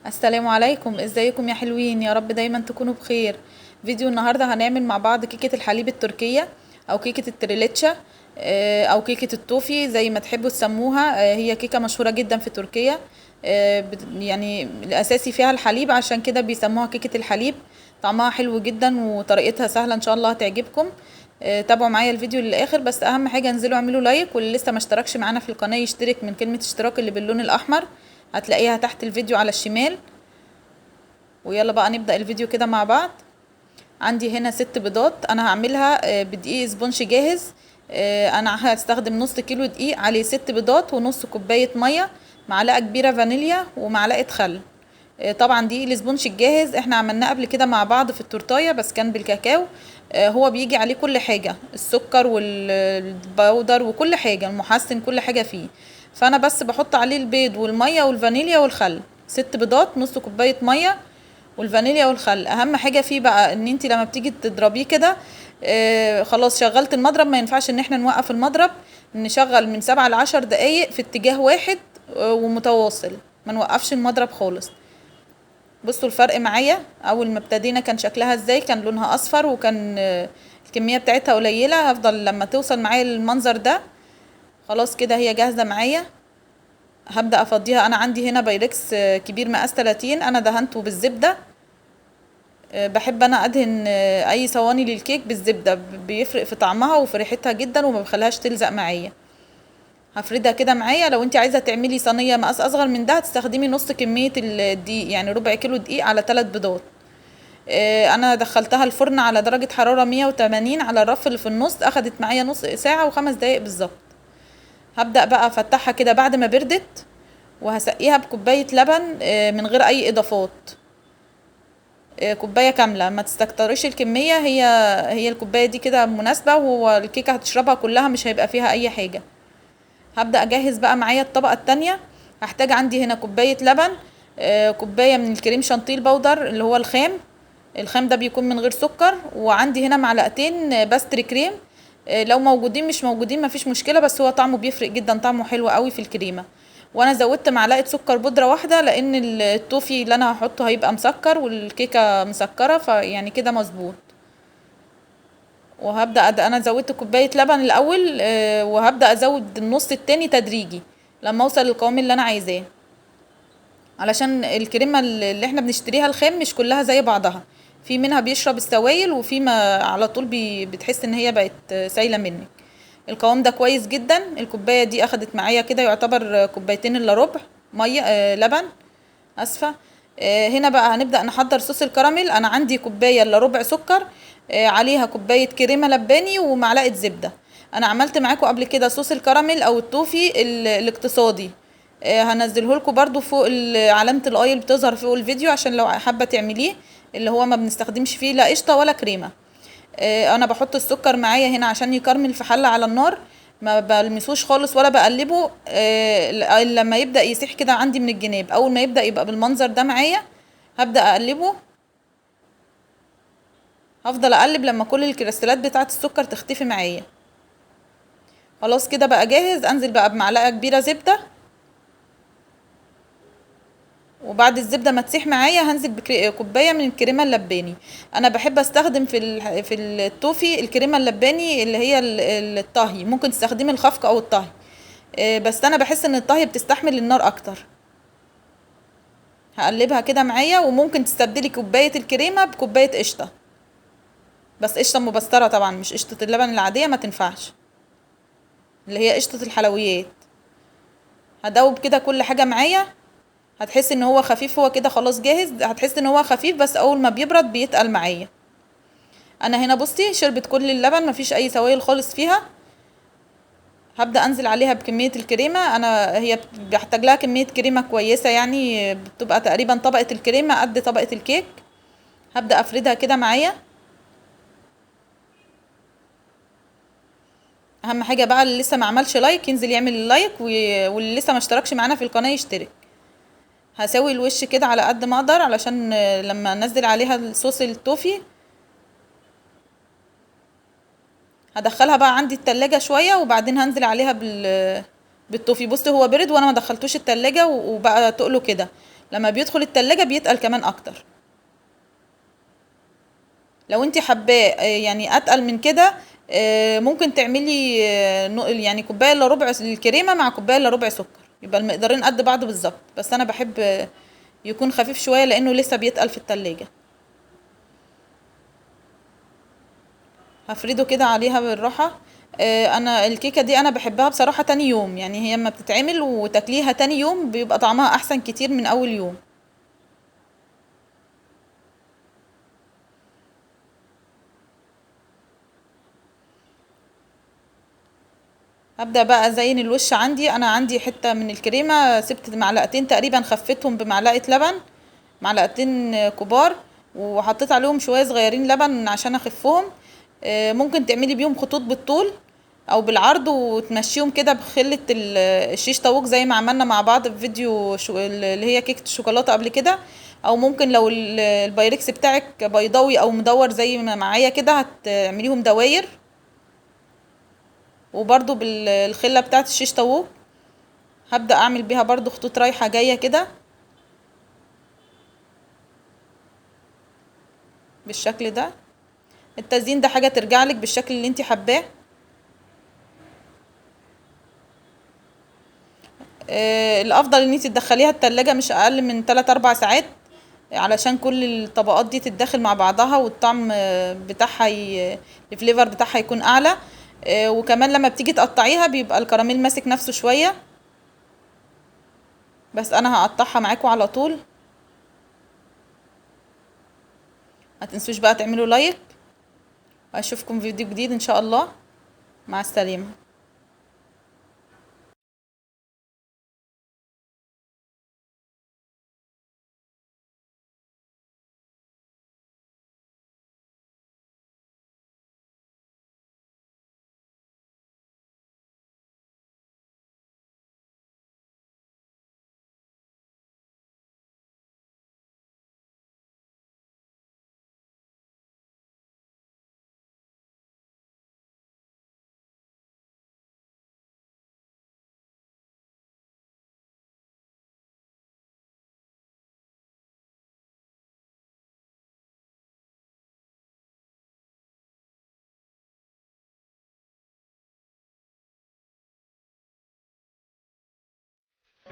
السلام عليكم، ازيكم يا حلوين؟ يا رب دايما تكونوا بخير. فيديو النهارده هنعمل مع بعض كيكة الحليب التركية او كيكة التريليتشا، او كيكة التوفي زي ما تحبوا تسموها. هي كيكة مشهورة جدا في تركيا. يعني الاساسي فيها الحليب، عشان كده بيسموها كيكة الحليب. طعمها حلو جدا وطريقتها سهلة، ان شاء الله هتعجبكم. تابعوا معايا الفيديو للاخر، بس اهم حاجة انزلوا اعملوا لايك، واللي لسه ما اشتركش معانا في القناة يشترك من كلمة اشتراك اللي باللون الاحمر، هتلاقيها تحت الفيديو على الشمال. ويلا بقى نبدأ الفيديو كده مع بعض. عندي هنا 6 بيضات، انا هعملها بدقيق سبونج جاهز. انا هستخدم نص كيلو دقيق عليه 6 بيضات ونص كوباية مية، معلقة كبيرة فانيليا ومعلقة خل. طبعا دقيق السبونج الجاهز احنا عملناه قبل كده مع بعض في التورتايه، بس كان بالكاكاو. هو بيجي عليه كل حاجة، السكر والبودر وكل حاجة، المحسن كل حاجة فيه. فانا بس بحط عليه البيض والمية والفانيليا والخل. 6 بيضات، نص كوباية مية، والفانيليا والخل. اهم حاجة فيه بقى ان انتي لما بتيجي تضربيه كده، خلاص شغلت المضرب، ما ينفعش ان احنا نوقف المضرب. نشغل من 7 ل10 دقايق في اتجاه واحد ومتواصل، ما نوقفش المضرب خالص. بصوا الفرق معايا، اول ما ابتدينا كان شكلها ازاي، كان لونها اصفر وكان الكمية بتاعتها قليلة. هفضل لما توصل معايا للمنظر ده، خلاص كده هي جاهزة معايا. هبدأ افضيها. انا عندي هنا بايركس كبير مقاس 30، انا دهنته بالزبدة. بحب انا ادهن اي صواني للكيك بالزبدة، بيفرق في طعمها وفي ريحتها جدا، وما بخليهاش تلزق معايا. هفردها كده معايا. لو انت عايزة تعملي صينية مقاس اصغر من ده، هتستخدمي نص كمية الدقيق، يعني ربع كيلو دقيق على 3 بيضات. انا دخلتها الفرن على درجة حرارة 180 على الرف اللي في النص، اخدت معايا نص ساعة و5 دقايق بالظبط. هبدأ بقى افتحها كده بعد ما بردت، وهسقيها بكوباية لبن من غير اي اضافات. كوباية كاملة، ما تستكتريش الكمية. هي الكوباية دي كده مناسبة، وهو الكيكة هتشربها كلها، مش هيبقى فيها اي حاجة. هبدأ اجهز بقى معايا الطبقة التانية. هحتاج عندي هنا كوباية لبن، كوباية من الكريم شانتيه البودر اللي هو الخام. الخام ده بيكون من غير سكر. وعندي هنا معلقتين باستري كريم. لو موجودين، مش موجودين مفيش مشكلة، بس هو طعمه بيفرق جدا، طعمه حلو قوي في الكريمة. وانا زودت معلقة سكر بودرة واحدة، لان التوفي اللي انا هحطه هيبقى مسكر والكيكة مسكرة، فيعني كده مظبوط. وهبدأ انا زودت كوباية لبن الاول، وهبدأ ازود النص التاني تدريجي لما اوصل للقوام اللي انا عايزاه. علشان الكريمة اللي احنا بنشتريها الخام مش كلها زي بعضها، في منها بيشرب السوائل، وفي ما على طول بتحس ان هي بقت سايلة منك. القوام ده كويس جدا. الكوباية دي اخدت معايا كده يعتبر كوبايتين الا ربع مية، لبن، اسفة. هنا بقى هنبدأ نحضر صوص الكراميل. انا عندي كوباية الا ربع سكر، عليها كوباية كريمة لباني ومعلقة زبدة. انا عملت معاكم قبل كده صوص الكراميل او التوفي الاقتصادي. هنزله لكم برضو فوق علامة الاي اللي بتظهر فوق الفيديو، عشان لو حابة تعمليه، اللي هو ما بنستخدمش فيه لا قشطة ولا كريمة. انا بحط السكر معايا هنا عشان يكرمل في حلة على النار، ما بلمسوش خالص ولا بقلبه. لما يبدأ يسيح كده عندي من الجناب، اول ما يبدأ يبقى بالمنظر ده معايا، هبدأ اقلبه. هفضل اقلب لما كل الكريستالات بتاعة السكر تختفي معايا. خلاص كده بقى جاهز. انزل بقى بمعلقة كبيرة زبدة، وبعد الزبده ما تسيح معايا هنزل بكوبايه من الكريمه اللباني. انا بحب استخدم في التوفي الكريمه اللباني اللي هي الطهي، ممكن تستخدمي الخفق او الطهي. بس انا بحس ان الطهي بتستحمل النار اكتر. هقلبها كده معايا، وممكن تستبدلي كوبايه الكريمه بكوبايه قشطه، بس قشطه مبستره طبعا، مش قشطه اللبن العاديه، ما تنفعش، اللي هي قشطه الحلويات. هدوب كده كل حاجه معايا. هتحس ان هو خفيف، هو كده خلاص جاهز. هتحس ان هو خفيف، بس اول ما بيبرد بيتقل معايا. انا هنا بصي شربت كل اللبن، مفيش اي سوائل خالص فيها. هبدأ انزل عليها بكمية الكريمة. هي بحتاج لها كمية كريمة كويسة، يعني بتبقى تقريبا طبقة الكريمة قد طبقة الكيك. هبدأ افردها كده معايا. اهم حاجة بقى اللي لسه ما عملش لايك ينزل يعمل اللايك، واللي لسه ما اشتركش معانا في القناة يشترك. هسوي الوش كده على قد ما اقدر، علشان لما انزل عليها الصوص التوفي. هدخلها بقى عندي التلاجة شوية، وبعدين هنزل عليها بالتوفي. بصي هو برد وانا ما دخلتوش التلاجة، وبقى تقله كده. لما بيدخل التلاجة بيتقل كمان اكتر. لو انت حباه يعني اتقل من كده، ممكن تعملي يعني كوبايه الا ربع الكريمه مع كوبايه الا ربع سكر، يبقى المقدارين قد بعض بالظبط. بس انا بحب يكون خفيف شويه لانه لسه بيتقل في التلاجة. هفرده كده عليها بالراحه. انا الكيكه دي انا بحبها بصراحه تاني يوم، يعني هي اما بتتعمل وتاكليها تاني يوم بيبقى طعمها احسن كتير من اول يوم. هبدأ بقى ازين الوش. انا عندي حتة من الكريمة سبت معلقتين تقريبا، خفيتهم بمعلقة لبن، معلقتين كبار، وحطيت عليهم شوية صغيرين لبن عشان اخفهم. ممكن تعملي بيهم خطوط بالطول او بالعرض وتمشيهم كده بخلة الشيش طاووق زي ما عملنا مع بعض في فيديو اللي هي كيكة الشوكولاتة قبل كده. او ممكن لو البايركس بتاعك بيضاوي او مدور زي ما معايا كده هتعمليهم دواير. وبرضو بالخلة بتاعت الشيش طاووق هبدأ اعمل بيها برضو خطوط رايحة جاية كده بالشكل ده. التزيين ده حاجة ترجعلك بالشكل اللي انت حباه. الافضل ان انت تدخليها التلاجة مش اقل من 3-4 ساعات، علشان كل الطبقات دي تتداخل مع بعضها والطعم بتاعها الفليفر بتاعها يكون اعلى. وكمان لما بتيجي تقطعيها بيبقى الكراميل ماسك نفسه شوية. بس انا هقطعها معاكم على طول. ما تنسوش بقى تعملوا لايك، واشوفكم في فيديو جديد ان شاء الله. مع السلامة.